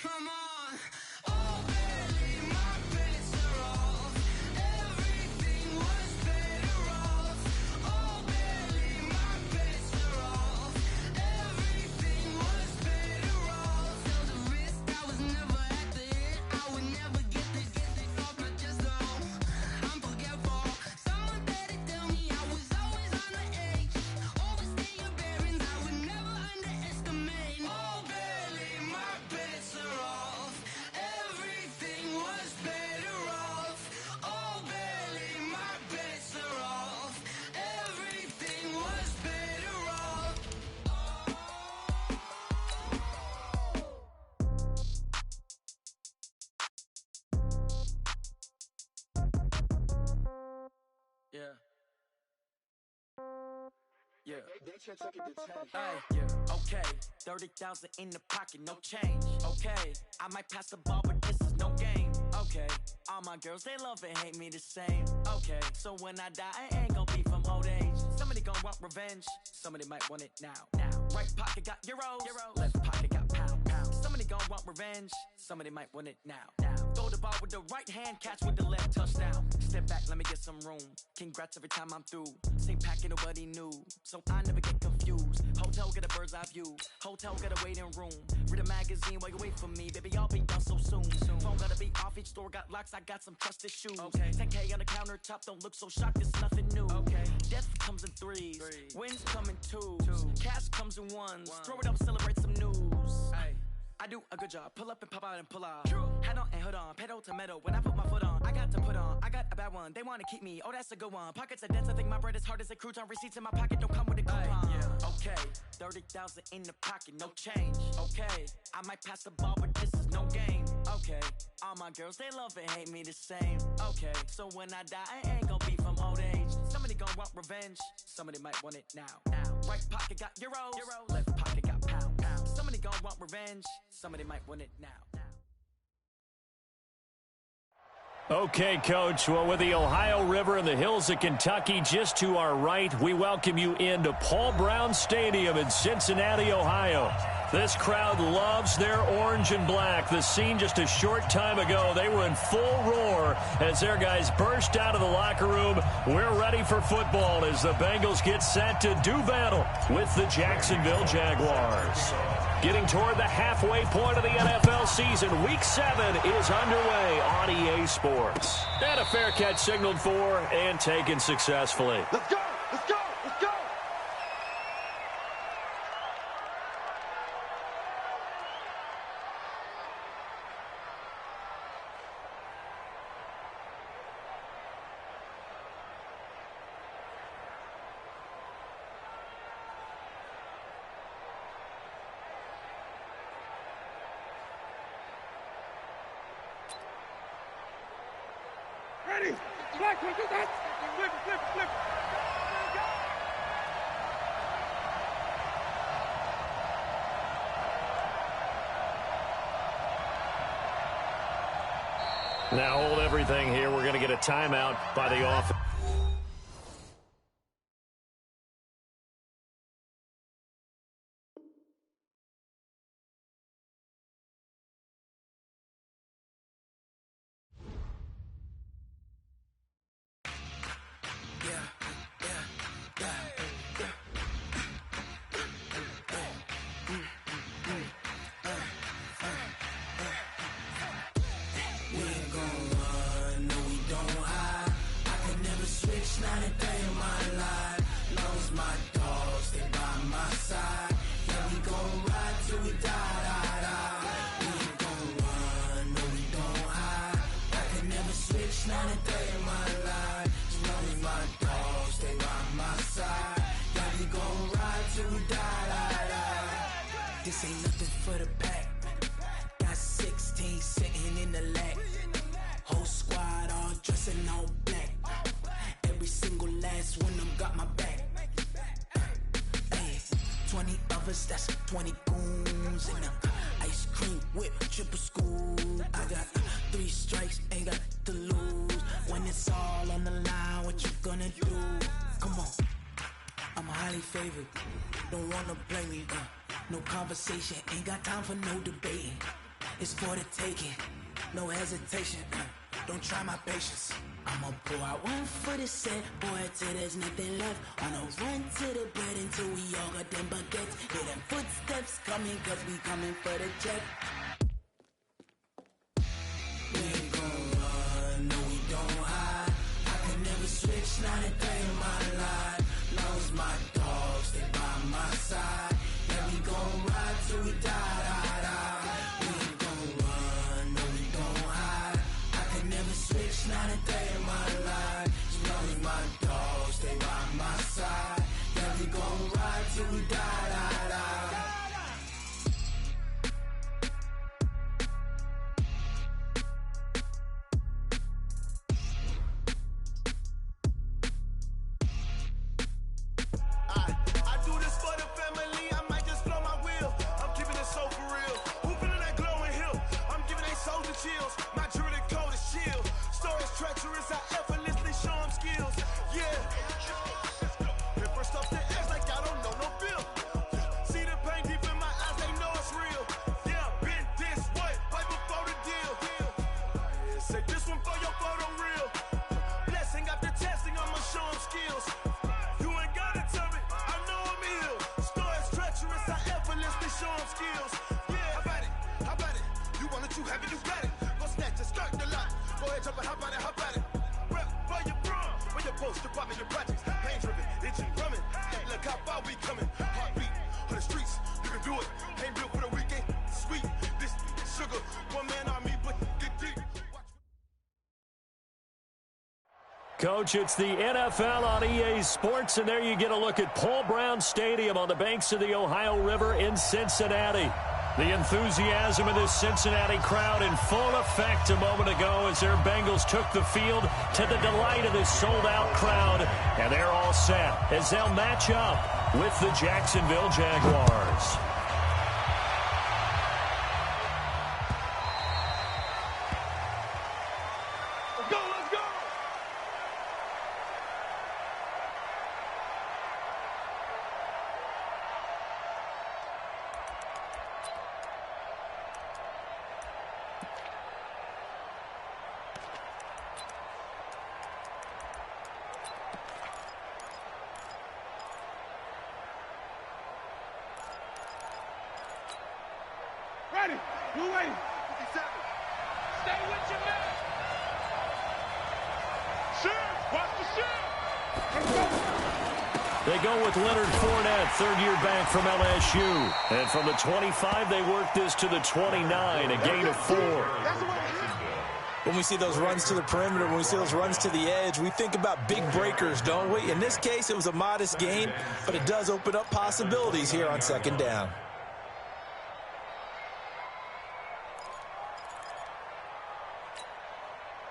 Come on. Oh, barely, my bets are off. Everything was better off. Oh, barely, my bets are off. Everything was better off. Felt the risk, I was never at the end. I would never get this off my chest, though. I'm forgetful. Someone better tell me I was always on the edge. Overstaying bearings, I would never underestimate. Oh, barely, my bets are off. Everything was better off. Oh, barely, my bets are off. Everything was better off. Yeah. Yeah. Yeah. Okay. 30,000 in the pocket, no change. Okay. I might pass the ball, but this is no game. Okay. All my girls, they love and hate me the same. Okay. So when I die, I ain't gonna be from old age. Somebody gon' want revenge. Somebody might want it now. Right pocket got euros. Left pocket got pound. Somebody gon' want revenge. Somebody might want it now. Throw the ball with the right hand, catch with the left, touchdown. Step back, let me get some room. Congrats every time I'm through. Same packet, nobody knew, so I never get confused. Hotel get a bird's eye view. Hotel got a waiting room. Read a magazine while you wait for me, baby. I'll be done so soon. Phone gotta be off. Each store got locks. I got some trusted shoes. Okay. 10K on the countertop. Don't look so shocked. It's nothing new. Okay. Death comes in threes. Wins come in twos. Cash comes in ones. Throw it up, celebrate some news. Ay. I do a good job. Pull up and pop out and pull out. Head on and hood on. Pedal to metal. When I put my foot on, I got to put on. I got a bad one. They want to keep me. Oh, that's a good one. Pockets are dense. I think my bread is hard as a crouton. Receipts in my pocket don't come with a coupon. Yeah. Okay. 30,000 in the pocket. No change. Okay. I might pass the ball, but this is no game. Okay. All my girls, they love and hate me the same. Okay. So when I die, I ain't gonna be from old age. Somebody gonna want revenge. Somebody might want it now. Right pocket got euros. Left pocket got pound. Somebody gonna want revenge. Somebody might want it now. Okay, Coach. Well, with the Ohio River and the hills of Kentucky just to our right, we welcome you into Paul Brown Stadium in Cincinnati, Ohio. This crowd loves their orange and black. The scene just a short time ago, they were in full roar as their guys burst out of the locker room. We're ready for football as the Bengals get set to do battle with the Jacksonville Jaguars. Getting toward the halfway point of the NFL season, Week 7 is underway on EA Sports. And a fair catch signaled for and taken successfully. Let's go! Let's go! Let's go! Ready? Black one, do that! Flip, flip, flip! Now hold everything here. We're going to get a timeout by the offense. This ain't nothing for the pack. Got 16 sitting in the lap. Whole squad all dressing all black. Every single last one of them got my back. Hey, 20 of us, that's 20 goons. And ice cream whip, triple scoop. I got 3 strikes, ain't got to lose. When it's all on the line, what you gonna do? Come on, I'm highly favored. Don't wanna blame me, no conversation, ain't got time for no debating. it's for the taking. No hesitation, don't try my patience. I'ma pull out one for the set, boy, till there's nothing left. On a run to the bread until we all got them baguettes. Hear them footsteps coming, cause we coming for the check. We ain't gon' run, no we don't hide. I can never switch, not a day in my life. Long as my dogs stay by my side. Yeah, we gon' ride till we die, die, die. We ain't gon' run, no we don't hide. I can never switch, not a day in my life. As long as my dogs stay by my side. Yeah, we gon' ride till we die, die, die. I do this for the family, I might just blow my wheel. I'm keeping it so for real. Who feeling that glowing hill? I'm giving they soldier chills. My jewelry code is chill. Stories treacherous, I effortlessly show them skills. Yeah. And first off the edge like I don't know no bill. See the pain deep in my eyes, they know it's real. Yeah, been this way, right before the deal. Say this one for your photo reel. Blessing after testing, I'ma show them skills. You ain't gotta tell me, I know I'm ill. Stories treacherous, I effortlessly show them skills. Yeah, how about it? How about it? You want it, you have it, you got it. Go snatch it, start the lot. Go ahead, jump it, how about it, how about it? Rep for your bro, for your post, your poppin', your projects. Pain driven, itching, drumming. Look how far we coming. Heartbeat on the streets, you can do it. Ain't built for the weekend. Sweet, this sugar, one man army, but get deep. Coach, it's the NFL on EA Sports, and there you get a look at Paul Brown Stadium on the banks of the Ohio River in Cincinnati. The enthusiasm of this Cincinnati crowd in full effect a moment ago as their Bengals took the field to the delight of this sold-out crowd. And they're all set as they'll match up with the Jacksonville Jaguars. Let's go, let's go! Ready, you ready? 57. Stay with your man. Shoot, watch the shoot. Let's go. They go with Leonard Fournette, third-year back from LSU. And from the 25, they work this to the 29, a gain of 4. When we see those runs to the perimeter, when we see those runs to the edge, we think about big breakers, don't we? In this case, it was a modest gain, but it does open up possibilities here on second down.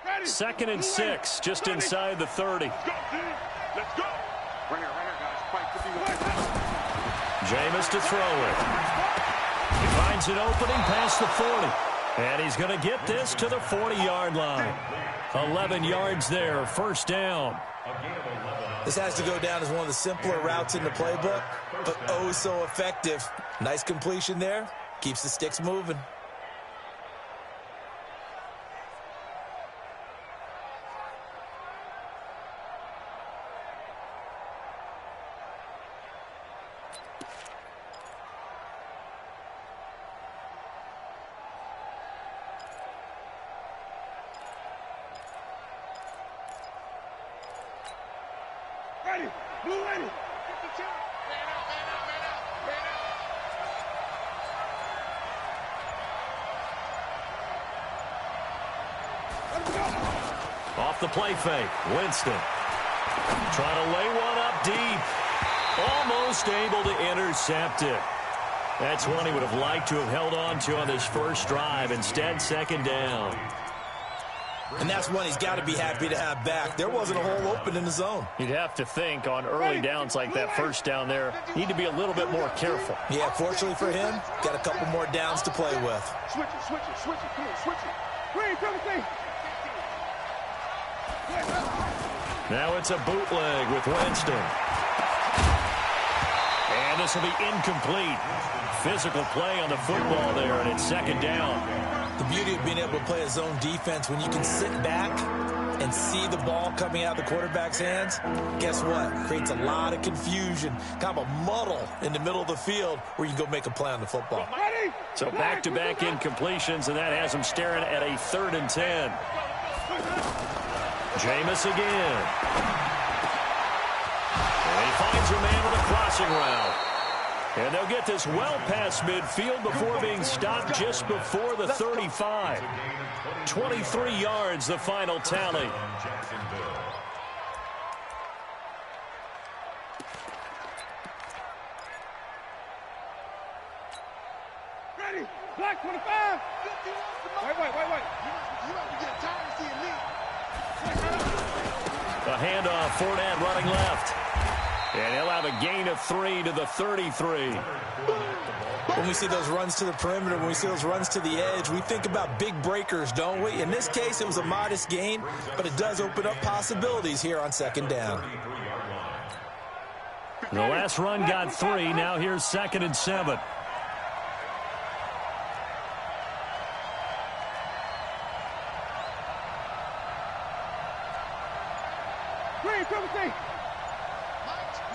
Ready. 2nd and 6, just inside the 30. Let's go, team. Let's go. Right here, guys. Fight to be Jameis to throw it. He finds an opening past the 40. And he's going to get this to the 40-yard line. 11 yards there, first down. This has to go down as one of the simpler routes in the playbook, but oh so effective. Nice completion there. Keeps the sticks moving. Ready, blue ready. Let's go. Off the play fake, Winston. Trying to lay one up deep. Almost able to intercept it. That's one he would have liked to have held on to on this first drive. Instead, second down. And that's one he's got to be happy to have back. There wasn't a hole open in the zone. You'd have to think on early downs like that first down there, need to be a little bit more careful. Yeah, fortunately for him, got a couple more downs to play with. Switch it, switch it, switch it. Come on, switch it. Green, come and Now it's a bootleg with Winston. And this will be incomplete. Physical play on the football there, and it's second down. beauty of being able to play a zone defense when you can sit back and see the ball coming out of the quarterback's hands. Guess what? Creates a lot of confusion, kind of a muddle in the middle of the field where you can go make a play on the football. So back-to-back incompletions, and that has him staring at a 3rd and 10. Jameis again. And he finds a man with a crossing route. And they'll get this well past midfield before being stopped just before the 35. 23 yards, the final tally. Ready, black 25. Wait. You have to get tired of seeing me. A handoff, Fournette running left. And he'll have a gain of 3 to the 33. When we see those runs to the perimeter, when we see those runs to the edge, we think about big breakers, don't we? In this case, it was a modest gain, but it does open up possibilities here on 2nd down. The last run got 3. Now here's 2nd and 7.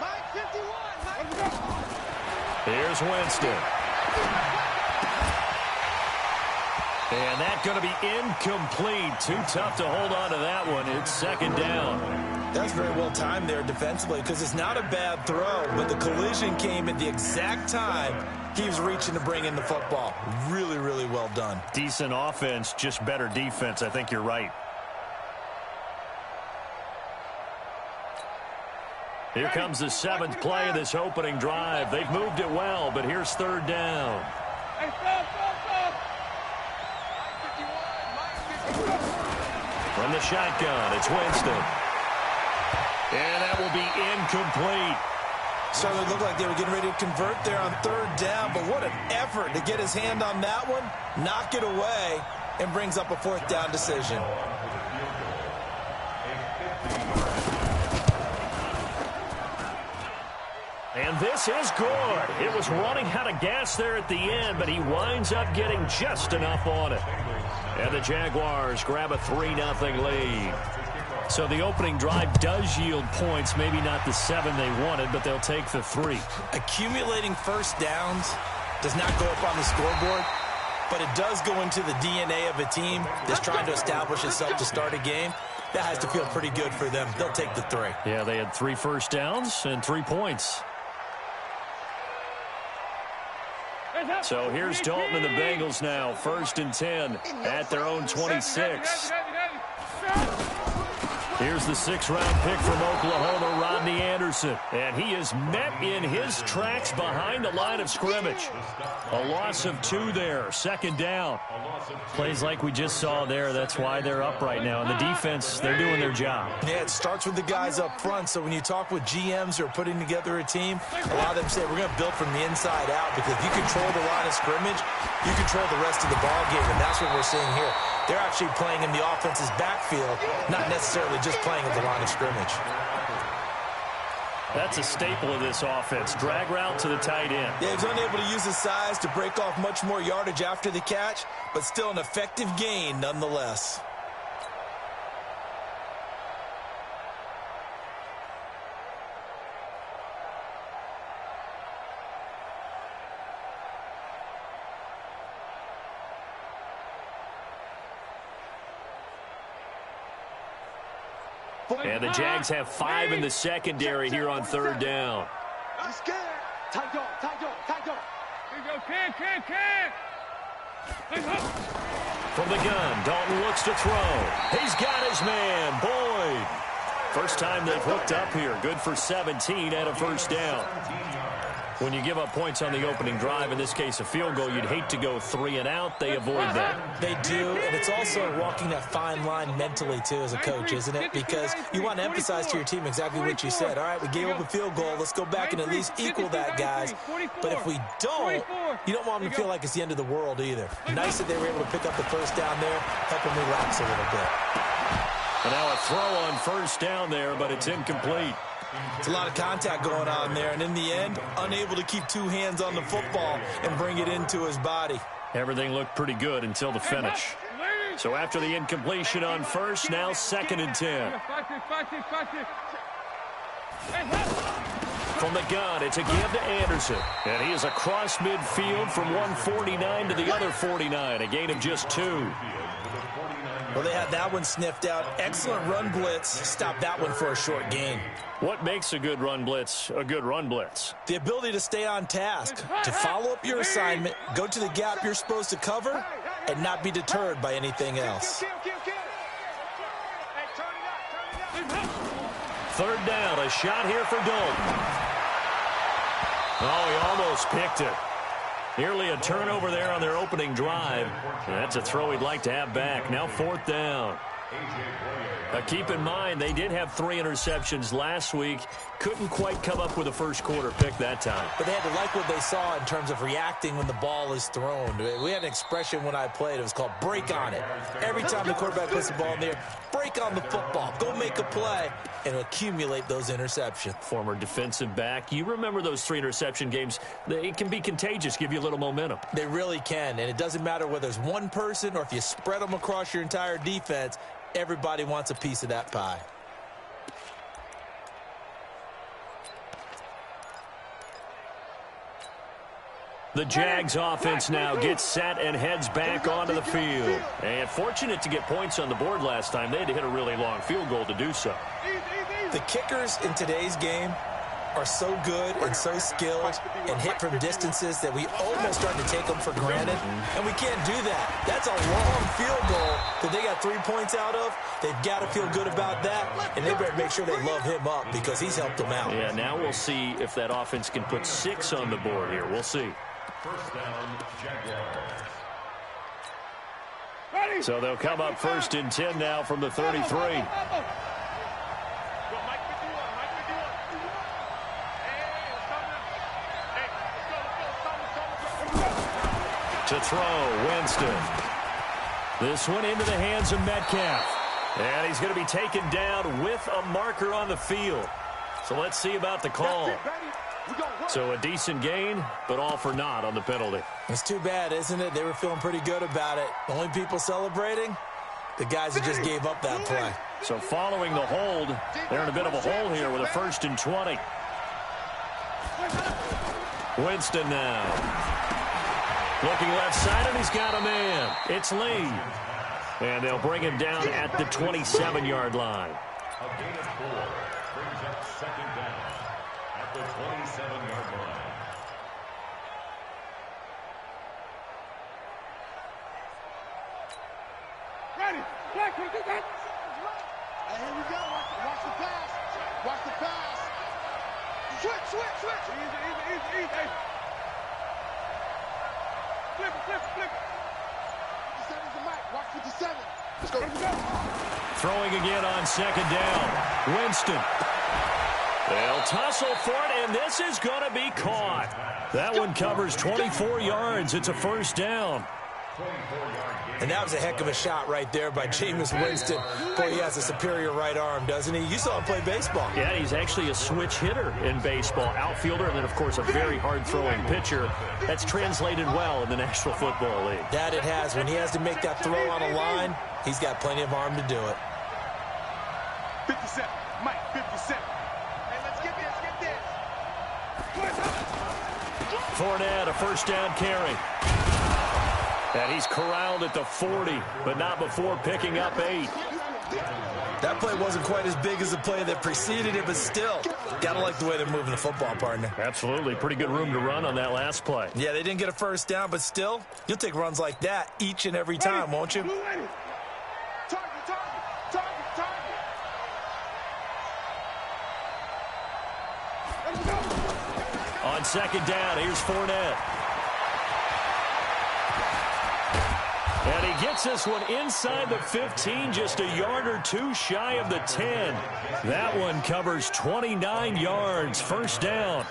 Mike 51. Here's Winston. And that's going to be incomplete. Too tough to hold on to that one. It's 2nd down. That's very well timed there defensively because it's not a bad throw, but the collision came at the exact time he was reaching to bring in the football. Really, really well done. Decent offense, just better defense. I think you're right. Here comes the 7th play of this opening drive. They've moved it well, but here's 3rd down. Hey, stop. From the shotgun, it's Winston. And that will be incomplete. So it looked like they were getting ready to convert there on 3rd down, but what an effort to get his hand on that one, knock it away, and brings up a 4th down decision. And this is good. It was running out of gas there at the end, but he winds up getting just enough on it. And the Jaguars grab a 3-0 lead. So the opening drive does yield points, maybe not the 7 they wanted, but they'll take the 3. Accumulating first downs does not go up on the scoreboard, but it does go into the DNA of a team that's trying to establish itself to start a game. That has to feel pretty good for them. They'll take the 3. Yeah, they had 3 first downs and 3 points. So here's Dalton and the Bengals now. 1st and 10 at their own 26. Here's the 6th-round pick from Oklahoma, Rodney Anderson. And he is met in his tracks behind the line of scrimmage. A loss of 2 there, 2nd down. Plays like we just saw there. That's why they're up right now. And the defense, they're doing their job. Yeah, it starts with the guys up front. So when you talk with GMs who are putting together a team, a lot of them say we're going to build from the inside out, because if you control the line of scrimmage, you control the rest of the ball game. And that's what we're seeing here. They're actually playing in the offense's backfield, not necessarily just playing at the line of scrimmage. That's a staple of this offense. Drag route to the tight end. Yeah, he's unable to use his size to break off much more yardage after the catch, but still an effective gain nonetheless. And the Jags have 5 in the secondary here on 3rd down. I'm scared. Tight dog. Here you go, can. From the gun, Dalton looks to throw. He's got his man, Boyd. First time they've hooked up here. Good for 17 and a 1st down. When you give up points on the opening drive, in this case a field goal, you'd hate to go 3 and out. They avoid that. They do, and it's also walking that fine line mentally, too, as a coach, isn't it? Because you want to emphasize to your team exactly what you said. All right, we gave up a field goal. Let's go back and at least equal that, guys. But if we don't, you don't want them to feel like it's the end of the world either. Nice that they were able to pick up the 1st down there, help them relax a little bit. And now a throw on 1st down there, but it's incomplete. It's a lot of contact going on there, and in the end, unable to keep 2 hands on the football and bring it into his body. Everything looked pretty good until the finish. So after the incompletion on first, now 2nd and 10. From the gun, it's a give to Anderson. And he is across midfield from 149 to the other 49, a gain of just 2. Well, they had that one sniffed out. Excellent run blitz. Stopped that one for a short gain. What makes a good run blitz a good run blitz? The ability to stay on task, to follow up your assignment, go to the gap you're supposed to cover, and not be deterred by anything else. 3rd down, a shot here for Dalton. Oh, he almost picked it. Nearly a turnover there on their opening drive. And that's a throw he'd like to have back. Now 4th down. Keep in mind, they did have 3 interceptions last week. Couldn't quite come up with a first quarter pick that time. But they had to like what they saw in terms of reacting when the ball is thrown. We had an expression when I played. It was called break on it. Every time the quarterback puts the ball in the air, break on the football. Go make a play and accumulate those interceptions. Former defensive back. You remember those 3 interception games. It can be contagious, give you a little momentum. They really can, and it doesn't matter whether it's one person or if you spread them across your entire defense. Everybody wants a piece of that pie. The Jags offense now gets set and heads back onto the field. And fortunate to get points on the board last time. They had to hit a really long field goal to do so. The kickers in today's game are so good and so skilled and hit from distances that we almost start to take them for granted. And we can't do that. That's a long field goal that they got 3 points out of. They've got to feel good about that, and they better make sure they love him up because he's helped them out. Yeah, now we'll see if that offense can put 6 on the board here. We'll see. First down, Jaguars. So they'll come up 1st and 10 now from the 33. To throw, Winston. This one into the hands of Metcalf. And he's going to be taken down with a marker on the field. So let's see about the call. So a decent gain, but all for naught on the penalty. It's too bad, isn't it? They were feeling pretty good about it. The only people celebrating, the guys that just gave up that play. So following the hold, they're in a bit of a hole here with a 1st and 20. Winston now. Looking left side, and he's got a man. It's Lee. And they'll bring him down at the 27-yard line. A gain of 4 brings up 2nd down at the 27-yard line. Ready. Black, here we go. Watch the pass. Watch the pass. Switch. Easy. Flip it. 57's the mic. Watch 57. Let's go. Throwing again on 2nd down. Winston. They'll tussle for it, and this is going to be caught. That one covers 24 yards. It's a 1st down. And that was a heck of a shot right there by Jameis Winston. Boy, he has a superior right arm, doesn't he? You saw him play baseball. Yeah, he's actually a switch hitter in baseball. Outfielder, and then, of course, a very hard-throwing pitcher. That's translated well in the National Football League. That it has. When he has to make that throw on a line, he's got plenty of arm to do it. 57. Mike, 57. Hey, let's get this. Fournette, a 1st down carry. And he's corralled at the 40, but not before picking up 8. That play wasn't quite as big as the play that preceded it, but still, gotta like the way they're moving the football, partner. Absolutely. Pretty good room to run on that last play. Yeah, they didn't get a 1st down, but still, you'll take runs like that each and every time, won't you? Target. On 2nd down, here's Fournette. And he gets this one inside the 15, just a yard or 2 shy of the 10. That one covers 29 yards, 1st down.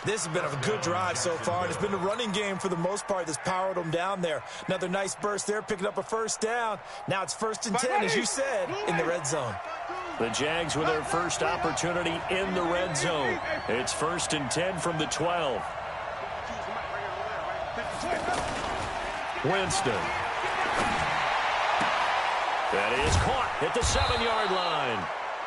This has been a good drive so far, and it's been the running game for the most part that's powered them down there. Another nice burst there, picking up a 1st down. Now it's 1st and 10, as you said, in the red zone. The Jags with their first opportunity in the red zone. It's 1st and 10 from the 12. Winston. That is caught at the 7-yard line.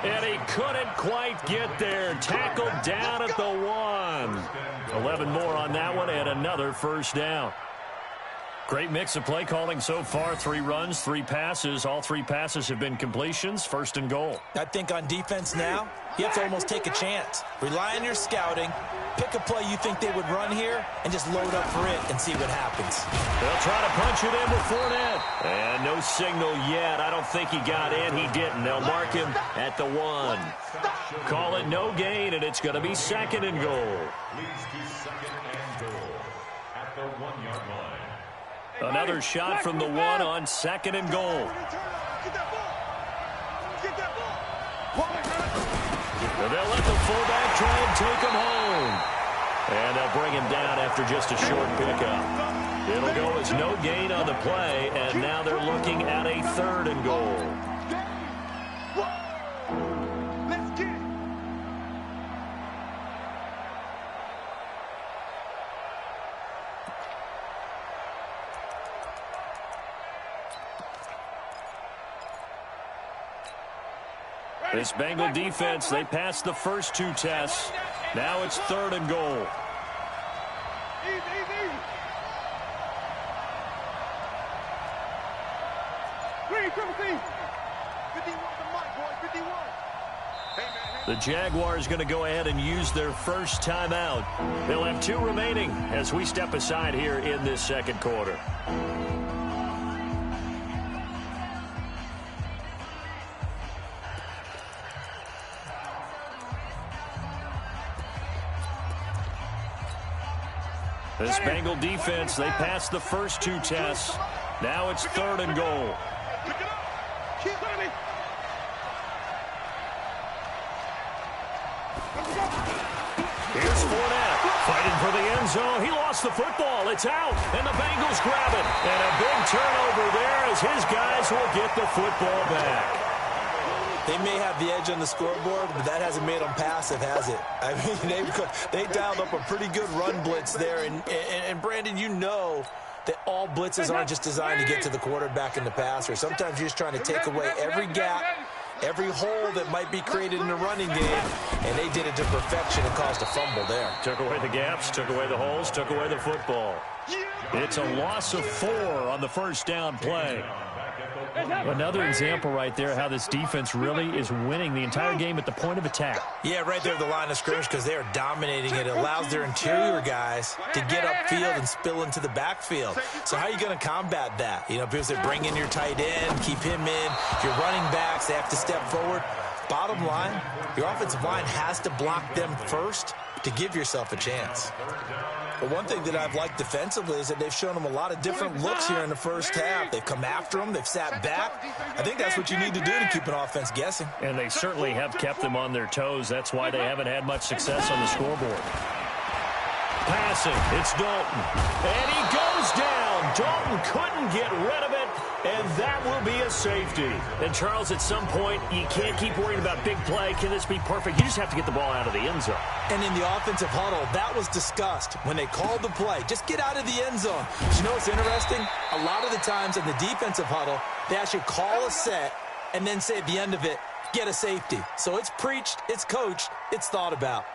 And he couldn't quite get there. Tackled down at the 1. 11 more on that one and another first down. Great mix of play calling so far. 3 runs, 3 passes. All 3 passes have been completions. First and goal. I think on defense now, you have to almost take a chance. Rely on your scouting. Pick a play you think they would run here and just load up for it and see what happens. They'll try to punch it in with Fournette. And no signal yet. I don't think he got in. He didn't. They'll mark him at the 1. Call it no gain, and it's going to be second and goal. Another shot from the 1 on second and goal. They'll let the fullback try and take him home. And they'll bring him down after just a short pickup. It'll go as no gain on the play, and now they're looking at a third and goal. This Bengal defense, they passed the first 2 tests. Now it's third and goal. The Jaguars going to go ahead and use their first timeout. They'll have 2 remaining as we step aside here in this second quarter. This Bengal defense, they passed the first 2 tests. Now it's third and goal. Here's Fournette fighting for the end zone. He lost the football. It's out, and the Bengals grab it. And a big turnover there as his guys will get the football back. They may have the edge on the scoreboard, but that hasn't made them passive, has it? I mean, they dialed up a pretty good run blitz there. And Brandon, you know that all blitzes aren't just designed to get to the quarterback and the passer. Sometimes you're just trying to take away every gap, every hole that might be created in the running game, and they did it to perfection and caused a fumble there. Took away the gaps, took away the holes, took away the football. It's a loss of 4 on the first down play. Another example right there how this defense really is winning the entire game at the point of attack. Yeah, right there at the line of scrimmage because they are dominating it. It allows their interior guys to get upfield and spill into the backfield. So how are you going to combat that? You know, because they bring in your tight end, keep him in. Your running backs, they have to step forward. Bottom line, your offensive line has to block them first to give yourself a chance. But one thing that I've liked defensively is that they've shown them a lot of different looks here in the first half. They've come after them. They've sat back. I think that's what you need to do to keep an offense guessing. And they certainly have kept them on their toes. That's why they haven't had much success on the scoreboard. Passing. It's Dalton. And he goes down. Dalton couldn't get rid of it. And that will be a safety. And, Charles, at some point, you can't keep worrying about big play. Can this be perfect? You just have to get the ball out of the end zone. And in the offensive huddle, that was discussed when they called the play. Just get out of the end zone. But you know what's interesting? A lot of the times in the defensive huddle, they actually call a set and then say at the end of it, get a safety. So it's preached, it's coached, it's thought about.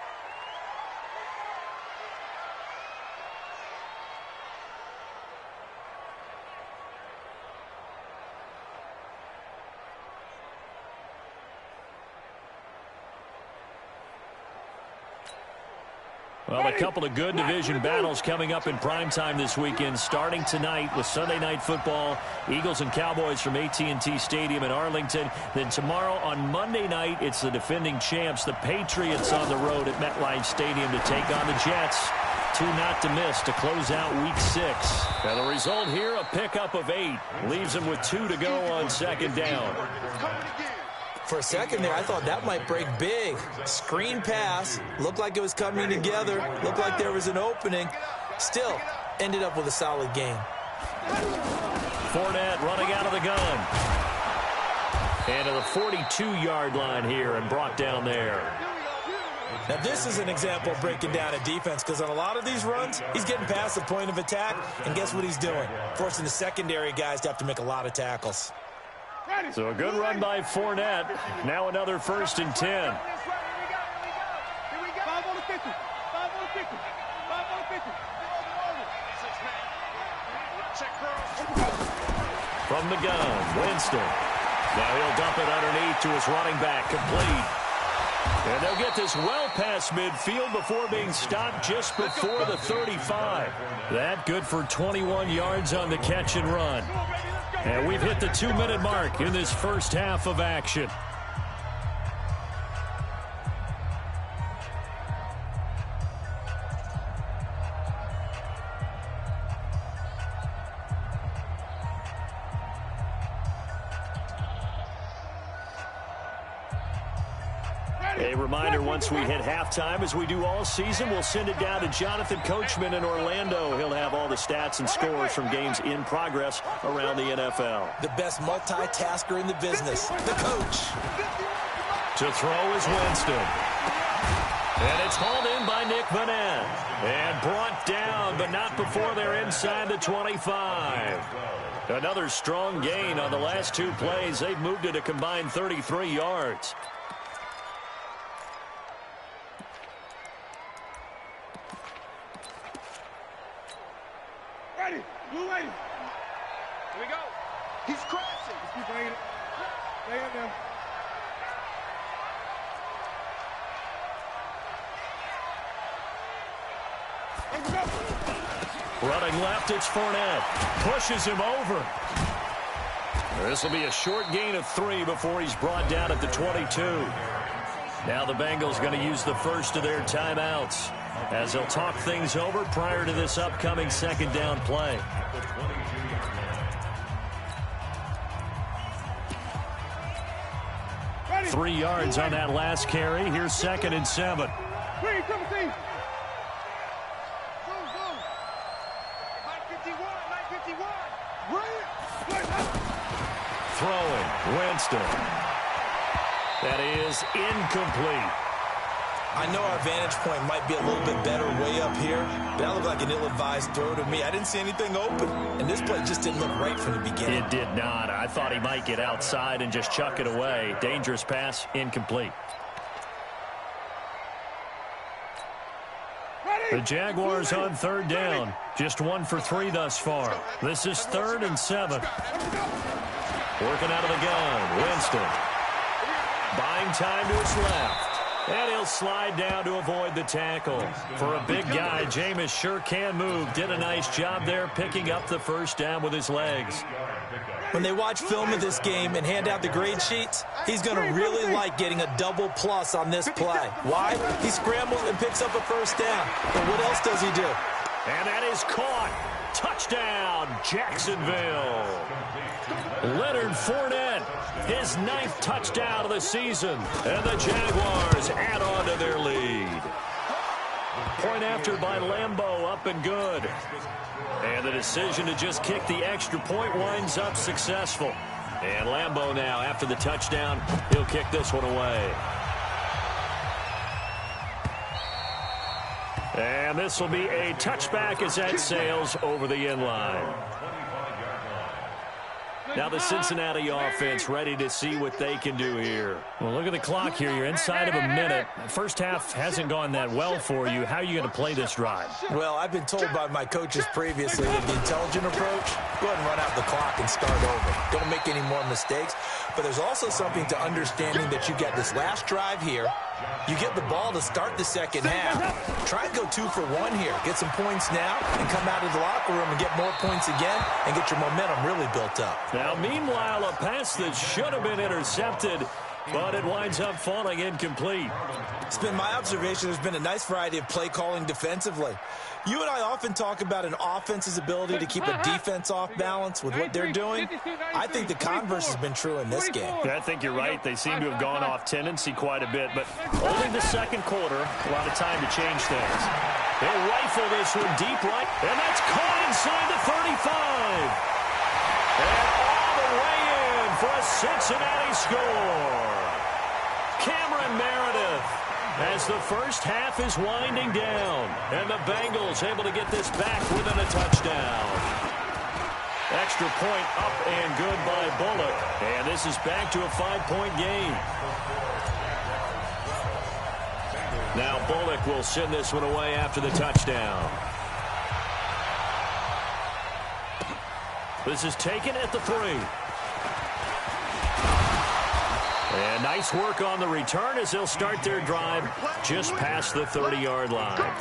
Well, a couple of good division battles coming up in primetime this weekend, starting tonight with Sunday Night Football, Eagles and Cowboys from AT&T Stadium in Arlington. Then tomorrow on Monday night, it's the defending champs, the Patriots, on the road at MetLife Stadium to take on the Jets. 2 not to miss to close out Week 6. Now the result here, a pickup of 8. Leaves them with 2 to go on second down. For a second there, I thought that might break big. Screen pass. Looked like it was coming together. Looked like there was an opening. Still, ended up with a solid game. Fournette running out of the gun. And to the 42-yard line here and brought down there. Now, this is an example of breaking down a defense because on a lot of these runs, he's getting past the point of attack, and guess what he's doing? Forcing the secondary guys to have to make a lot of tackles. So a good run by Fournette. Now another 1st and 10. Here we go. 5 on the 50. 5 on the 50. 5 on the 50. From the gun, Winston. Now he'll dump it underneath to his running back, complete. And they'll get this well past midfield before being stopped just before the 35. That good for 21 yards on the catch and run. And we've hit the 2-minute mark in this first half of action. A reminder, once we hit halftime, as we do all season, we'll send it down to Jonathan Coachman in Orlando. He'll have all the stats and scores from games in progress around the NFL. The best multitasker in the business, the coach. To throw is Winston. And it's hauled in by Nick Vanette. And brought down, but not before they're inside the 25. Another strong gain on the last 2 plays. They've moved it a combined 33 yards. Ready. Blue lady. Here we go. He's crashing. Let's keep bringing it. Lay it down. Running left, it's Fournette. Pushes him over. This will be a short gain of 3 before he's brought down at the 22. Now the Bengals going to use the first of their timeouts as they'll talk things over prior to this upcoming 2nd down play. Ready. 3 yards on that last carry. Here's 2nd and 7. Green, come see. Zoom, zoom. 951, 951. Green. Throwing, Winston. That is incomplete. I know our vantage point might be a little bit better way up here, but that looked like an ill-advised throw to me. I didn't see anything open, and this play just didn't look right from the beginning. It did not. I thought he might get outside and just chuck it away. Dangerous pass, incomplete. The Jaguars on 3rd down. Just 1 for 3 thus far. This is 3rd and 7. Working out of the gun, Winston. Buying time to his left. And he'll slide down to avoid the tackle. For a big guy, Jameis sure can move. Did a nice job there picking up the 1st down with his legs. When they watch film of this game and hand out the grade sheets, he's going to really like getting a double plus on this play. Why? He scrambles and picks up a 1st down. But what else does he do? And that is caught. Touchdown, Jacksonville. Leonard Fournette, his 9th touchdown of the season. And the Jaguars add on to their lead. Point after by Lambeau, up and good. And the decision to just kick the extra point winds up successful. And Lambeau now, after the touchdown, he'll kick this one away. And this will be a touchback as that sails over the end line. Now the Cincinnati offense ready to see what they can do here. Well, look at the clock here. You're inside of a minute. First half hasn't gone that well for you. How are you going to play this drive? Well, I've been told by my coaches previously that the intelligent approach, go ahead and run out the clock and start over. Don't make any more mistakes. But there's also something to understanding that you got this last drive here. You get the ball to start the 2nd half. Try and go 2 for 1 here. Get some points now and come out of the locker room and get more points again and get your momentum really built up. Now, meanwhile, a pass that should have been intercepted, but it winds up falling incomplete. It's been my observation there's been a nice variety of play calling defensively. You and I often talk about an offense's ability to keep a defense off balance with what they're doing. I think the converse has been true in this game. I think you're right. They seem to have gone off tendency quite a bit, but only the 2nd quarter, a lot of time to change things. They'll rifle this one deep right, and that's caught inside the 35. And all the way in for a Cincinnati score. Cameron Meredith as the first half is winding down. And the Bengals able to get this back within a touchdown. Extra point up and good by Bullock. And this is back to a 5-point game. Now Bullock will send this one away after the touchdown. This is taken at the 3. And nice work on the return as they'll start their drive just past the 30-yard line.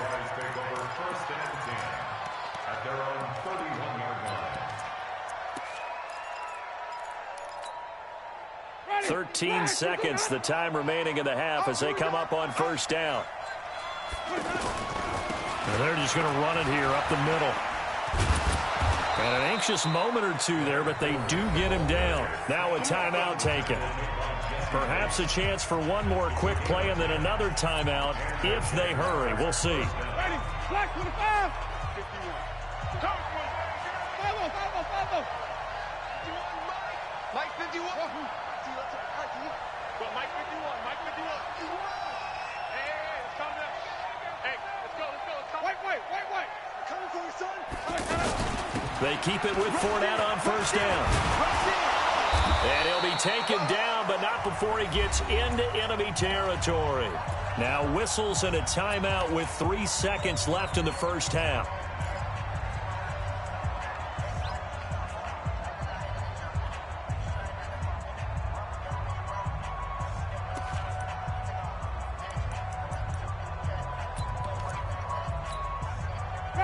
13 seconds, the time remaining in the half as they come up on first down. And they're just going to run it here up the middle. And an anxious moment or two there, but they do get him down. Now a timeout taken. Perhaps a chance for one more quick play and then another timeout if they hurry. We'll see. Ready, black 25. 51. Mike 51. Mike 51. Mike 51. Hey, it's coming up. Hey, let's go. Wait. Coming for you, son. They keep it with Fournette on first down. And he'll be taken down, but not before he gets into enemy territory. Now whistles and a timeout with 3 seconds left in the first half.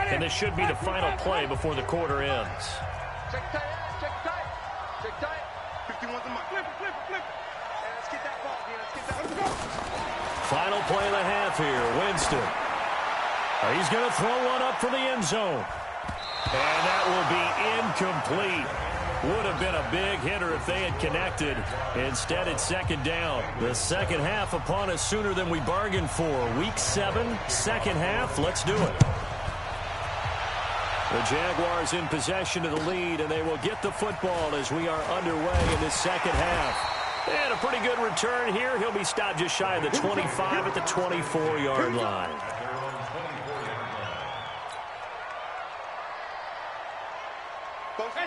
And this should be the final play before the quarter ends. Check tight. 51's the mark. Flip it. And let's get that ball, man. Let's go. Final play of the half here. Winston. He's going to throw one up for the end zone. And that will be incomplete. Would have been a big hitter if they had connected. Instead, it's second down. The second half upon us sooner than we bargained for. Week 7, second half. Let's do it. The Jaguars in possession of the lead, and they will get the football as we are underway in the second half. And a pretty good return here. He'll be stopped just shy of the 25 at the 24-yard line.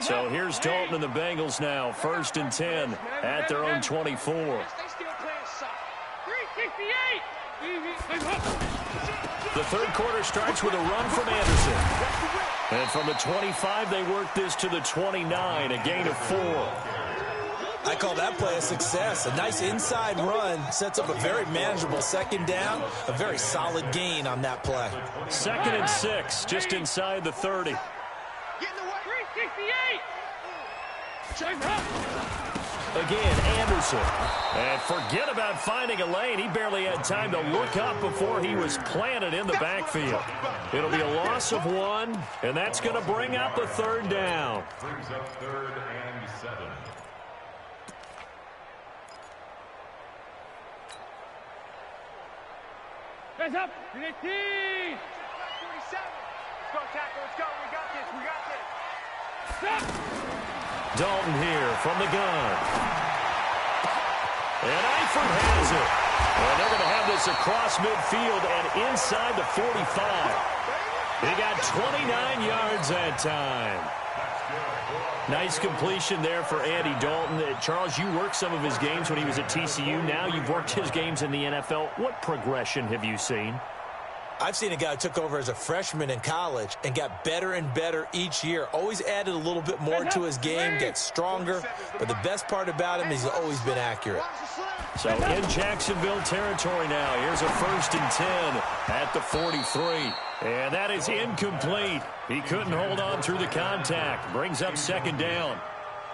So here's Dalton and the Bengals now, 1st and 10 at their own 24. 368. The third quarter starts with a run from Anderson. And from the 25, they work this to the 29, a gain of 4. I call that play a success. A nice inside run sets up a very manageable second down. A very solid gain on that play. 2nd and 6, just inside the 30. Get in the way. 368. Again, Anderson. And forget about finding a lane. He barely had time to look up before he was planted in the backfield. It'll be a loss of 1, and that's going to bring up a third down. Brings up 3rd and 7. Hands up. 18. 47. Let's go, tackle. Let's go. We got this. Stop. Dalton here from the gun. And Eifert has it. And they're going to have this across midfield and inside the 45. He got 29 yards that time. Nice completion there for Andy Dalton. Charles, you worked some of his games when he was at TCU. Now you've worked his games in the NFL. What progression have you seen? I've seen a guy who took over as a freshman in college and got better and better each year. Always added a little bit more to his game, gets stronger. But the best part about him is he's always been accurate. So in Jacksonville territory now. Here's a 1st and 10 at the 43. And that is incomplete. He couldn't hold on through the contact. Brings up second down.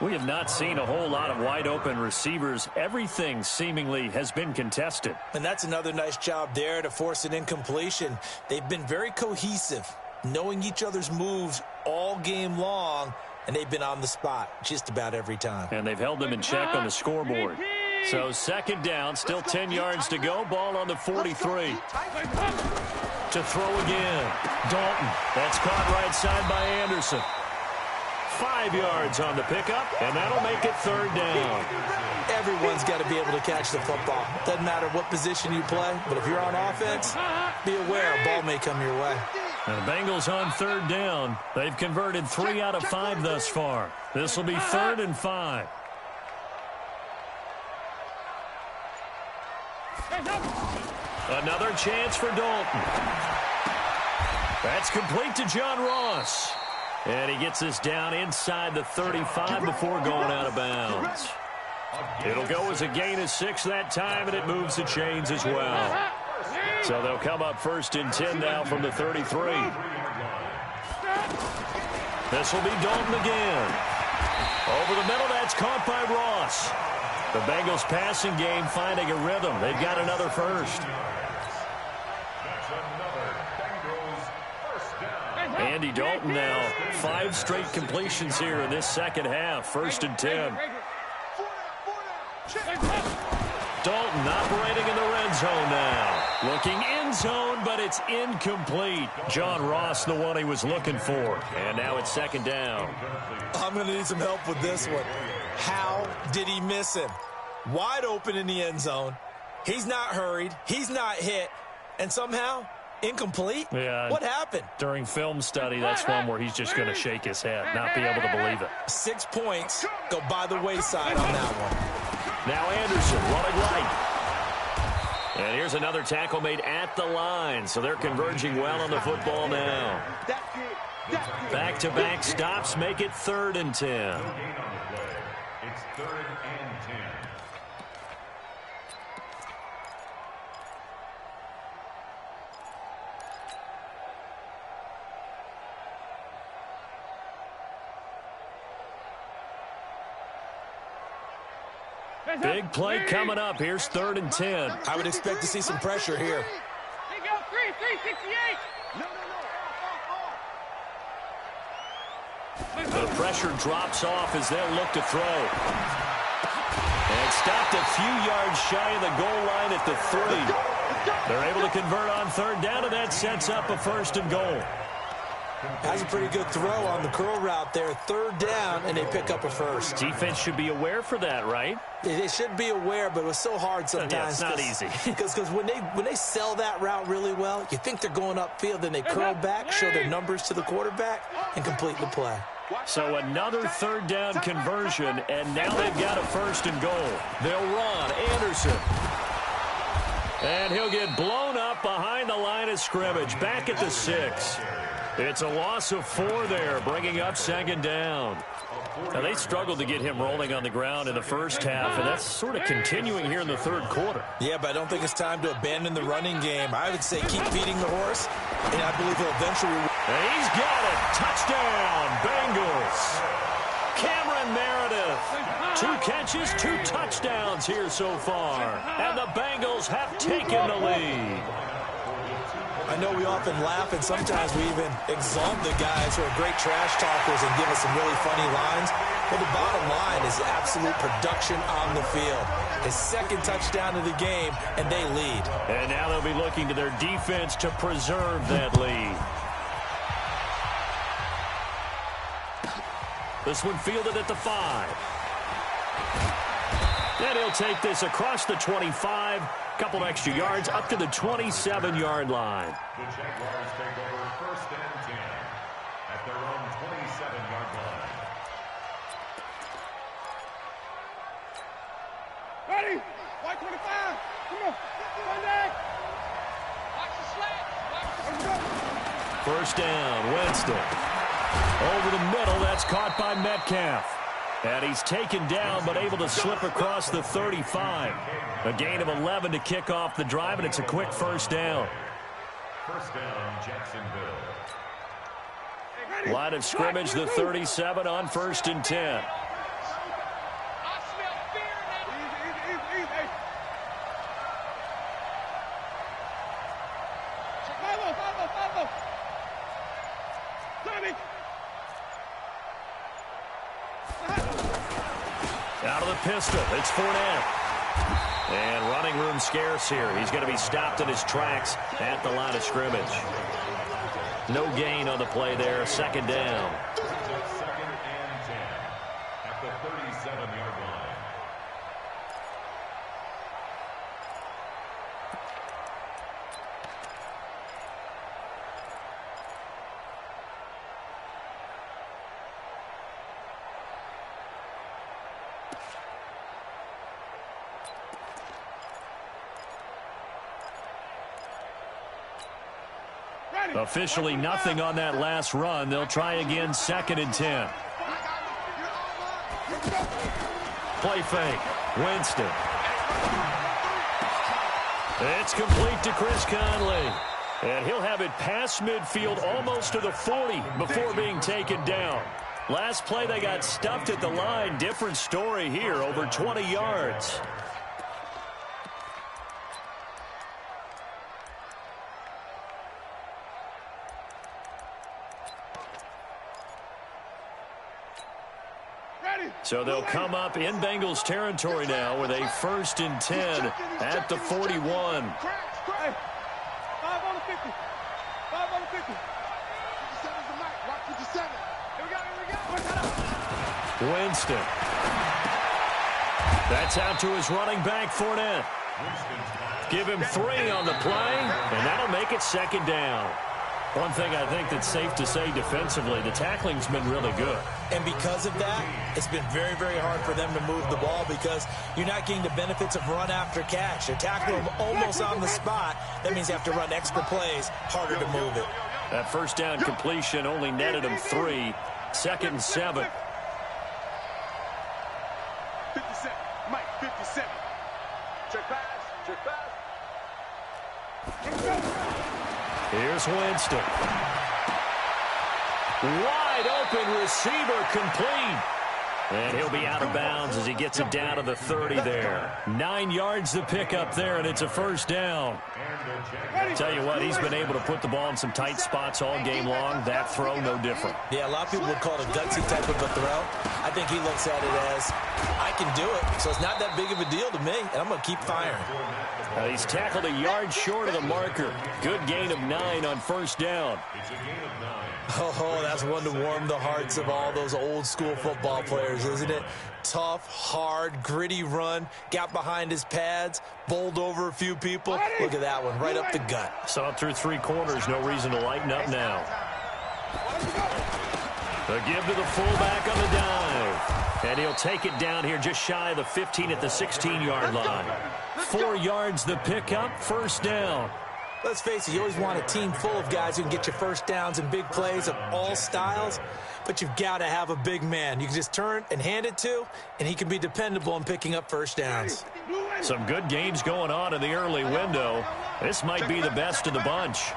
We have not seen a whole lot of wide-open receivers. Everything seemingly has been contested. And that's another nice job there to force an incompletion. They've been very cohesive, knowing each other's moves all game long, and they've been on the spot just about every time. And they've held them in check on the scoreboard. So second down, still 10 yards to go. Ball on the 43. To throw again. Dalton. That's caught right side by Anderson. 5 yards on the pickup, and that'll make it 3rd down. Everyone's got to be able to catch the football. Doesn't matter what position you play, but if you're on offense, be aware a ball may come your way. And the Bengals on 3rd down. They've converted 3 out of 5 thus far. This will be 3rd and 5. Another chance for Dalton. That's complete to John Ross. And he gets this down inside the 35 before going out of bounds. It'll go as a gain of 6 that time, and it moves the chains as well. So they'll come up 1st and 10 now from the 33. This will be Dalton again. Over the middle, that's caught by Ross. The Bengals passing game finding a rhythm. They've got another first. Andy Dalton now 5 straight completions here in this second half. 1st and 10. Dalton operating in the red zone now. Looking end zone, but it's incomplete. John Ross, the one he was looking for. And now it's 2nd down. I'm going to need some help with this one. How did he miss him? Wide open in the end zone. He's not hurried. He's not hit. And somehow, incomplete? Yeah. What happened? During film study, that's one where he's just going to shake his head, not be able to believe it. 6 points go by the wayside on that one. Now Anderson running right. And here's another tackle made at the line, so they're converging well on the football now. Back-to-back stops make it 3rd and 10. It's 3rd and 10. Big play coming up. Here's 3rd and 10. I would expect to see some pressure here. They go 368. The pressure drops off as they'll look to throw. And stopped a few yards shy of the goal line at the 3. They're able to convert on 3rd down, and that sets up a 1st and goal. That's a pretty good throw on the curl route there. 3rd down, and they pick up a 1st. Defense should be aware for that, right? They should be aware, but it was so hard sometimes. Yeah, it's not easy. Because when they sell that route really well, you think they're going upfield, then they curl back, show their numbers to the quarterback, and complete the play. So another 3rd down conversion, and now they've got a 1st and goal. They'll run. Anderson. And he'll get blown up behind the line of scrimmage. Back at the 6. It's a loss of 4 there, bringing up 2nd down. Now, they struggled to get him rolling on the ground in the first half, and that's sort of continuing here in the 3rd quarter. Yeah, but I don't think it's time to abandon the running game. I would say keep feeding the horse, and I believe he'll eventually... And he's got it. Touchdown, Bengals. Cameron Meredith. 2 catches, 2 touchdowns here so far. And the Bengals have taken the lead. I know we often laugh, and sometimes we even exalt the guys who are great trash talkers and give us some really funny lines. But the bottom line is absolute production on the field. His 2nd touchdown of the game, and they lead. And now they'll be looking to their defense to preserve that lead. This one fielded at the 5. And he'll take this across the 25. Couple extra yards up to the 27-yard line. The Jaguars take over 1st and 10 at their own 27-yard line. Ready? White 25. Come on. Sunday. Watch the slant. Let's go. 1st down, Winston. Over the middle, that's caught by Metcalf. And he's taken down, but able to slip across the 35. A gain of 11 to kick off the drive, and it's a quick 1st down. 1st down, Jacksonville. Line of scrimmage, the 37 on 1st and 10. I smell fear in that. Easy. Follow. Tommy. Out of the pistol, it's Fournette. And running room scarce here. He's going to be stopped in his tracks at the line of scrimmage. No gain on the play there. 2nd down. 2nd and 27-yard line. Officially nothing on that last run. They'll try again, 2nd and 10. Play fake. Winston. It's complete to Chris Conley. And he'll have it past midfield almost to the 40 before being taken down. Last play they got stuffed at the line. Different story here, over 20 yards. So they'll come up in Bengals territory now with a 1st and 10 at the 41. Hey, 5 on the 50. 5 on the 50. 57's the mic. Rock 57. Here we go. Winston. That's out to his running back, Fournette. Give him 3 on the play, and that'll make it 2nd down. One thing I think that's safe to say defensively, the tackling's been really good. And because of that, it's been very, very hard for them to move the ball because you're not getting the benefits of run after catch. They're tackling them almost on the spot. That means they have to run extra plays, harder to move it. That 1st down completion only netted him 3. 2nd and 7. 57. Mike, 57. Check pass. Check pass. Here's Winston. Wide open receiver complete. And he'll be out of bounds as he gets it down to the 30 there. 9 yards to pick up there, and it's a 1st down. Tell you what, he's been able to put the ball in some tight spots all game long. That throw, no different. Yeah, a lot of people would call it a gutsy type of a throw. I think he looks at it as, I can do it, so it's not that big of a deal to me, and I'm going to keep firing. He's tackled a yard short of the marker. Good gain of 9 on 1st down. It's a gain of 9. Oh, that's one to warm the hearts of all those old school football players, isn't it? Tough, hard, gritty run. Got behind his pads, bowled over a few people. Look at that one, right up the gut. Saw it through 3 quarters. No reason to lighten up now. The give to the fullback on the dive. And he'll take it down here just shy of the 15 at the 16-yard line. 4 yards the pickup, 1st down. Let's face it, you always want a team full of guys who can get you 1st downs and big plays of all styles, but you've got to have a big man you can just turn and hand it to, and he can be dependable in picking up 1st downs. Some good gains going on in the early window. This might be the best of the bunch.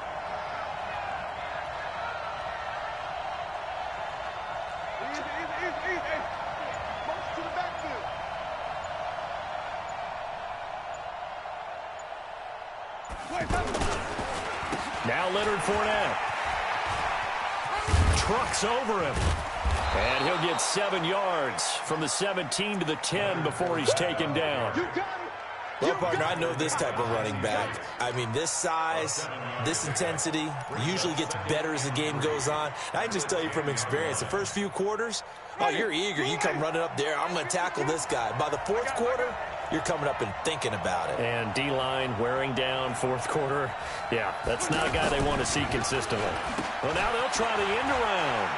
Now Leonard Fournette. Trucks over him. And he'll get 7 yards from the 17 to the 10 before he's taken down. Well, partner, I know this type of running back. I mean, this size, this intensity usually gets better as the game goes on. I can just tell you from experience, the first few quarters, oh, you're eager. You come running up there. I'm going to tackle this guy. By the 4th quarter, you're coming up and thinking about it. And D-line wearing down 4th quarter. Yeah, that's not a guy they want to see consistently. Well, now they'll try the end around.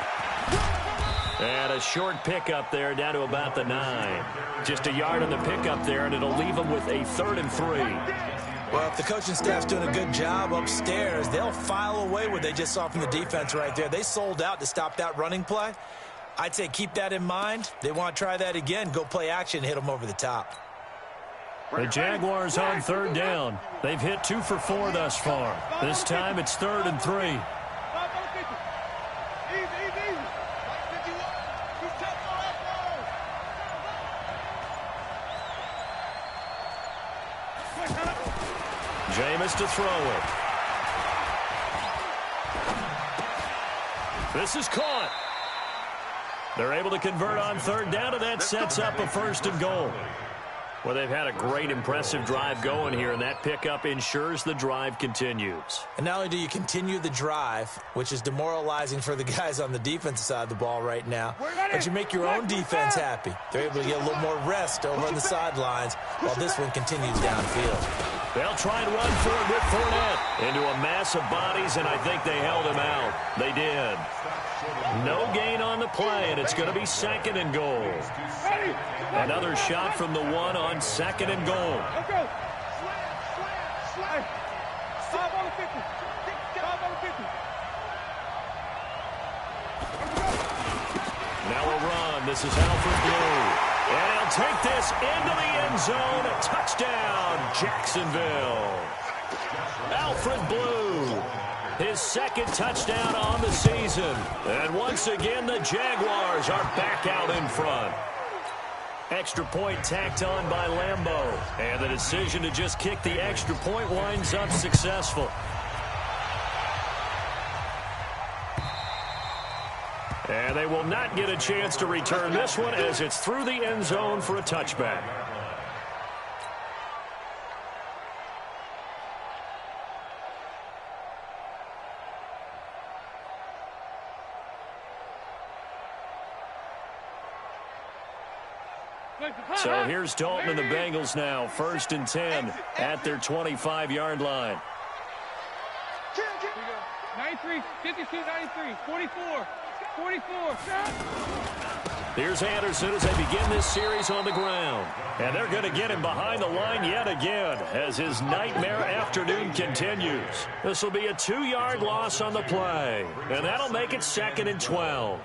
And a short pickup there down to about the 9. Just a yard on the pickup there, and it'll leave them with a 3rd and 3. Well, if the coaching staff's doing a good job upstairs, they'll file away what they just saw from the defense right there. They sold out to stop that running play. I'd say keep that in mind. They want to try that again. Go play action, hit them over the top. The Jaguars on 3rd down. They've hit 2 for 4 thus far. This time it's 3rd and 3. Jameis to throw it. This is caught. They're able to convert on 3rd down, and that sets up a 1st and goal. Well, they've had a great, impressive drive going here, and that pickup ensures the drive continues. And not only do you continue the drive, which is demoralizing for the guys on the defensive side of the ball right now, but you make your own defense happy. They're able to get a little more rest over on the sidelines while this one continues downfield. They'll try and run for it with Fournette into a mass of bodies, and I think they held him out. They did. No gain on the play, and it's going to be 2nd and goal. Another shot from the 1 on 2nd and goal. Let's go. Slam. 5 on the 50. 5 on the 50. Now a run. This is Alfred Blue. And he'll take this into the end zone. A touchdown, Jacksonville. Alfred Blue, his 2nd touchdown on the season. And once again, the Jaguars are back out in front. Extra point tacked on by Lambeau. And the decision to just kick the extra point winds up successful. And they will not get a chance to return this one as it's through the end zone for a touchback. So here's Dalton and the Bengals now, 1st and 10 at their 25-yard line. 93, 52, 93, 44, 44. Here's Anderson as they begin this series on the ground. And they're going to get him behind the line yet again as his nightmare afternoon continues. This will be a 2-yard loss on the play. And that'll make it 2nd and 12.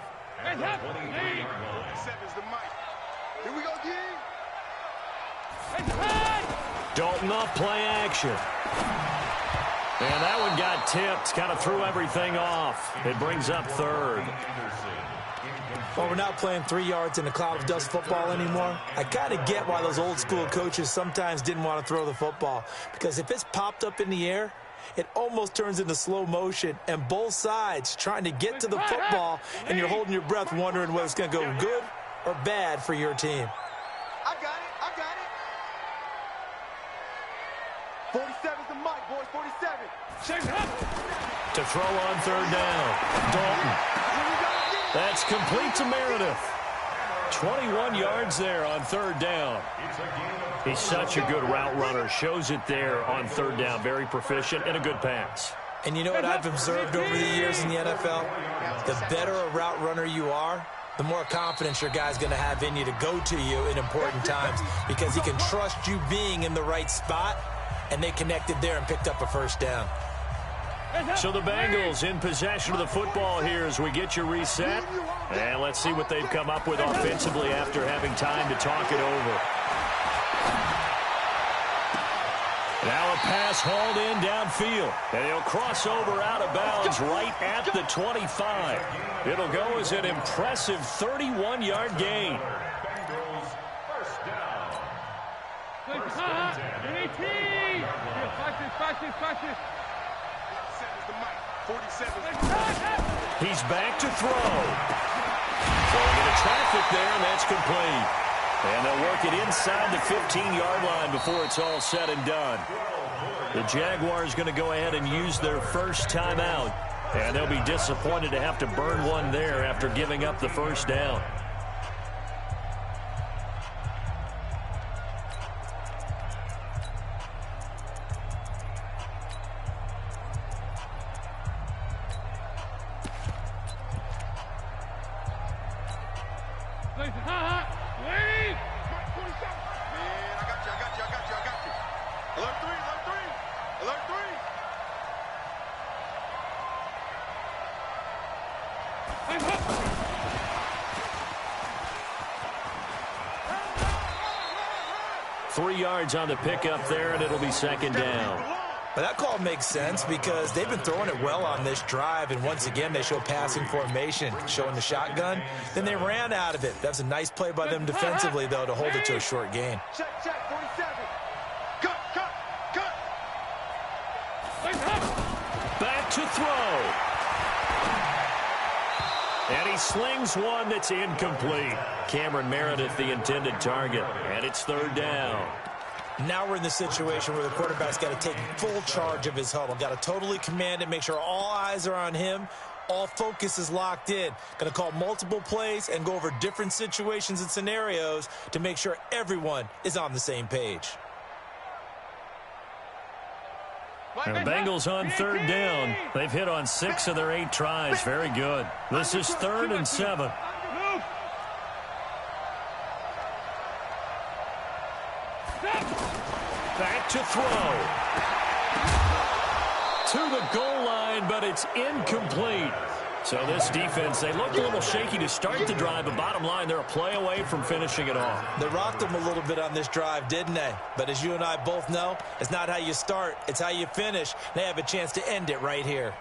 Here we go, King. Dalton off play action. And that one got tipped, kind of threw everything off. It brings up 3rd. Well, we're not playing 3 yards in a cloud of dust football anymore. I kind of get why those old school coaches sometimes didn't want to throw the football. Because if it's popped up in the air, it almost turns into slow motion. And both sides trying to get to the football, and you're holding your breath wondering whether it's going to go good or bad for your team. I got it. 47's the mic, boys. 47. To throw on 3rd down. Dalton. That's complete to Meredith. 21 yards there on 3rd down. He's such a good route runner. Shows it there on 3rd down. Very proficient and a good pass. And you know what I've observed over the years in the NFL? The better a route runner you are, the more confidence your guy's going to have in you to go to you in important times because he can trust you being in the right spot, and they connected there and picked up a 1st down. So the Bengals in possession of the football here as we get you reset. And let's see what they've come up with offensively after having time to talk it over. Now a pass hauled in downfield. And he'll cross over out of bounds right at the 25. It'll go as an impressive 31-yard gain. Bengals, 1st down. He's back to throw. Throwing into traffic there, and that's complete. And they'll work it inside the 15-yard line before it's all said and done. The Jaguars going to go ahead and use their first timeout. And they'll be disappointed to have to burn one there after giving up the 1st down. On the pickup there, and it'll be 2nd down. But that call makes sense because they've been throwing it well on this drive, and once again they show passing formation, showing the shotgun. Then they ran out of it. That's a nice play by them defensively, though, to hold it to a short gain. Check, 47. Cut. Back to throw. And he slings one that's incomplete. Cameron Meredith, the intended target. And it's third down. Now we're in the situation where the quarterback's got to take full charge of his huddle. Got to totally command it, make sure all eyes are on him. All focus is locked in. Going to call multiple plays and go over different situations and scenarios to make sure everyone is on the same page. And the Bengals on third down. They've hit on 6 of their 8 tries. Very good. This is 3rd and 7. Back to throw. To the goal line, but it's incomplete. So this defense, they looked a little shaky to start the drive, but bottom line, they're a play away from finishing it off. They rocked them a little bit on this drive, didn't they? But as you and I both know, it's not how you start, it's how you finish. They have a chance to end it right here.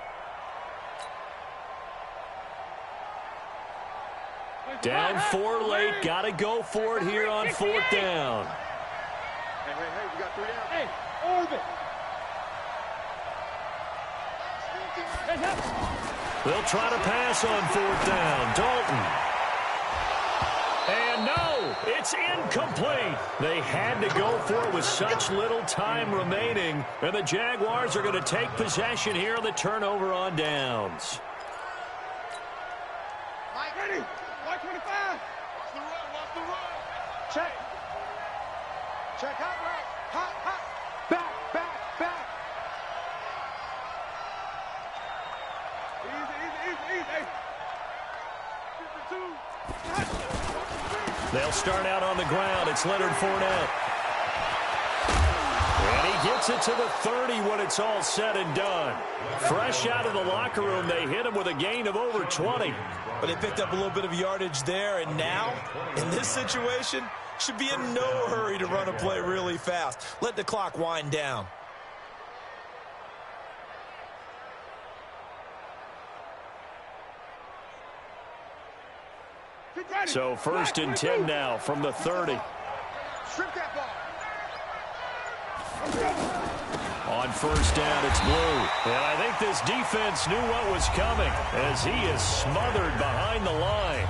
Down 4 late, got to go for it here on 4th down. Hey, we got 3 down. Hey, orbit. They'll try to pass on 4th down. Dalton. And no, it's incomplete. They had to go for it with such little time remaining. And the Jaguars are going to take possession here, the turnover on downs. Mike, ready. 125. Watch the run. Check. Check, hot right. Hot. Back. Easy. 52. They'll start out on the ground. It's Leonard Fournette. And he gets it to the 30 when it's all said and done. Fresh out of the locker room, they hit him with a gain of over 20. But they picked up a little bit of yardage there, and now, in this situation, should be in no hurry to run a play really fast. Let the clock wind down. So 1st and 10 now from the 30. Strip that ball. On 1st down, it's Blue. And I think this defense knew what was coming as he is smothered behind the line.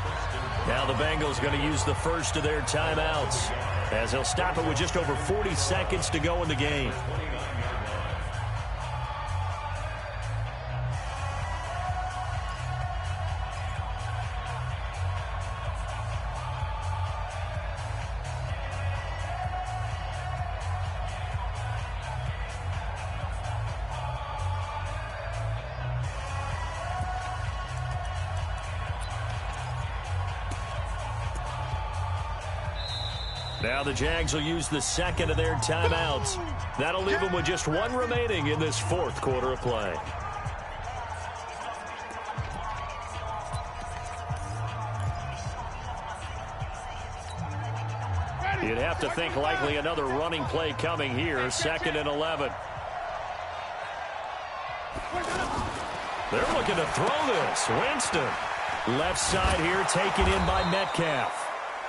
Now the Bengals going to use the first of their timeouts as they'll stop it with just over 40 seconds to go in the game. Now the Jags will use the second of their timeouts. That'll leave them with just 1 remaining in this 4th quarter of play. You'd have to think likely another running play coming here. 2nd and 11. They're looking to throw this. Winston. Left side here taken in by Metcalf.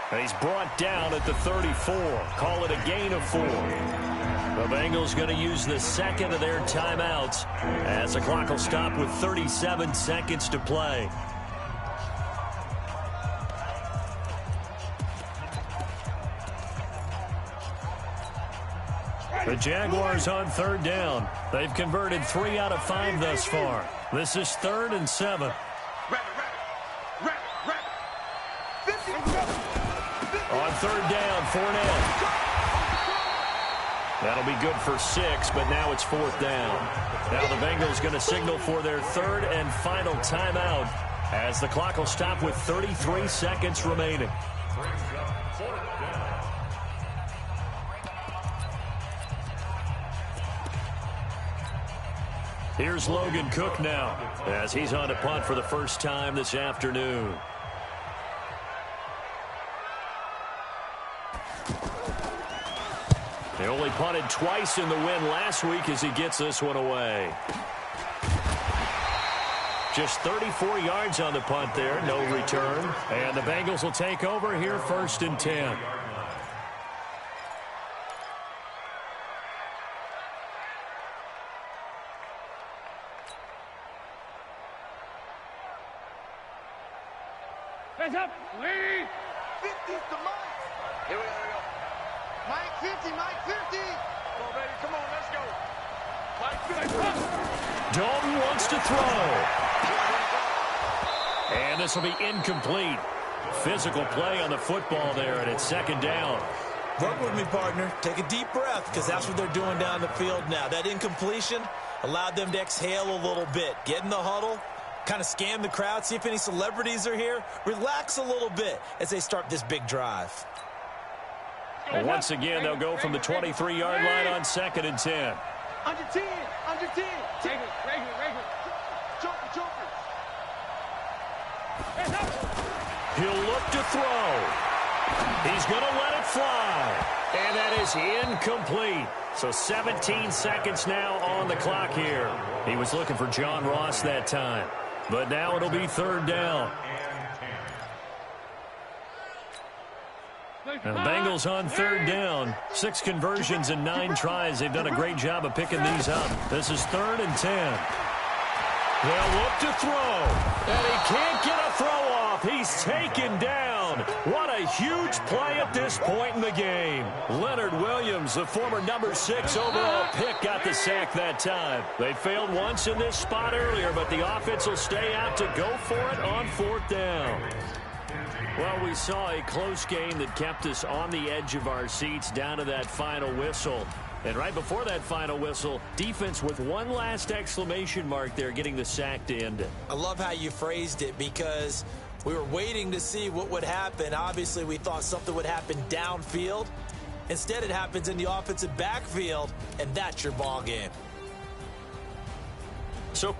And he's brought down at the 34. Call it a gain of 4. The Bengals going to use the second of their timeouts as the clock will stop with 37 seconds to play. The Jaguars on 3rd down. They've converted 3 out of 5 thus far. This is 3rd and 7. On 3rd down, Fournette. That'll be good for 6, but now it's 4th down. Now the Bengals going to signal for their 3rd and final timeout as the clock will stop with 33 seconds remaining. Here's Logan Cook now as he's on to punt for the first time this afternoon. They only punted twice in the win last week as he gets this one away. Just 34 yards on the punt there, no return. And the Bengals will take over here 1st and 10. Hands up. Lead. 50's the Mike. Here we go. Mike 50, Mike 50. Come on, baby. Come on, let's go. Mike 50. Dalton wants to throw. And this will be incomplete. Physical play on the football there, and it's second down. Work with me, partner. Take a deep breath, because that's what they're doing down the field now. That incompletion allowed them to exhale a little bit. Get in the huddle, kind of scan the crowd, see if any celebrities are here. Relax a little bit as they start this big drive. Well, once again, they'll go from the 23-yard line on 2nd and 10. Under 10. Under 10. Regular. Joker. Hands up. He'll look to throw. He's going to let it fly. And that is incomplete. So 17 seconds now on the clock here. He was looking for John Ross that time. But now it'll be 3rd down. And the Bengals on 3rd down. 6 conversions and 9 tries. They've done a great job of picking these up. This is 3rd and 10. They'll look to throw. And he can't get a throw off. He's taken down. What a huge play at this point in the game. Leonard Williams, the former number 6 overall pick, got the sack that time. They failed once in this spot earlier, but the offense will stay out to go for it on 4th down. Well, we saw a close game that kept us on the edge of our seats down to that final whistle. And right before that final whistle, defense with one last exclamation mark there, getting the sack to end it. I love how you phrased it, because we were waiting to see what would happen. Obviously, we thought something would happen downfield. Instead, it happens in the offensive backfield, and that's your ball game. So